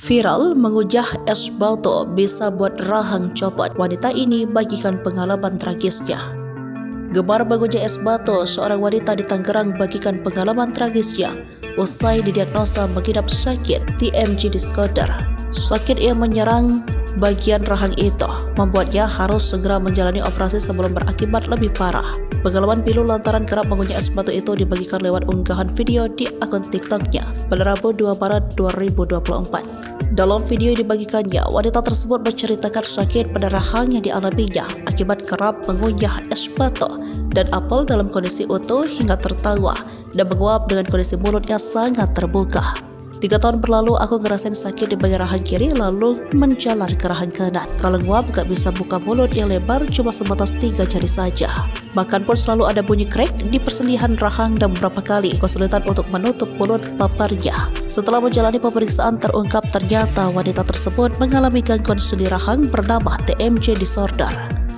Viral mengujah es batu bisa buat rahang copot. Wanita ini bagikan pengalaman tragisnya. Gemar mengujah es batu, seorang wanita di Tangerang bagikan pengalaman tragisnya usai didiagnosa mengidap sakit TMJ disorder. Sakit yang menyerang bagian rahang itu membuatnya harus segera menjalani operasi sebelum berakibat lebih parah. Pengalaman pilu lantaran kerap mengunyah es batu itu dibagikan lewat unggahan video di akun TikToknya pada Rabu 2 Maret 2024. Dalam video yang dibagikannya, wanita tersebut menceritakan sakit pada rahang yang dialaminya akibat kerap mengunyah es batu dan apel dalam kondisi utuh hingga tertawa dan menguap dengan kondisi mulutnya sangat terbuka. 3 tahun berlalu aku ngerasain sakit di bagian rahang kiri lalu menjalar ke rahang kanan. Kalau nguap gak bisa buka mulut yang lebar cuma sebatas 3 jari saja. Makan pun selalu ada bunyi krek di persendihan rahang dan beberapa kali kesulitan untuk menutup mulut paparnya. Setelah menjalani pemeriksaan terungkap ternyata wanita tersebut mengalami gangguan sendi rahang bernama TMJ disorder.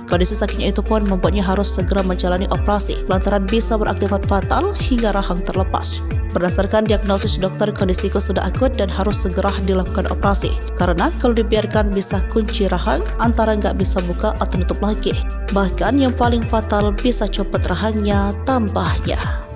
Kondisi sakitnya itu pun membuatnya harus segera menjalani operasi lantaran bisa berakibat fatal hingga rahang terlepas. Berdasarkan diagnosis dokter, kondisiku sudah akut dan harus segera dilakukan operasi karena kalau dibiarkan bisa kunci rahang antara nggak bisa buka atau tutup lagi. Bahkan yang paling fatal bisa copot rahangnya, tambahnya.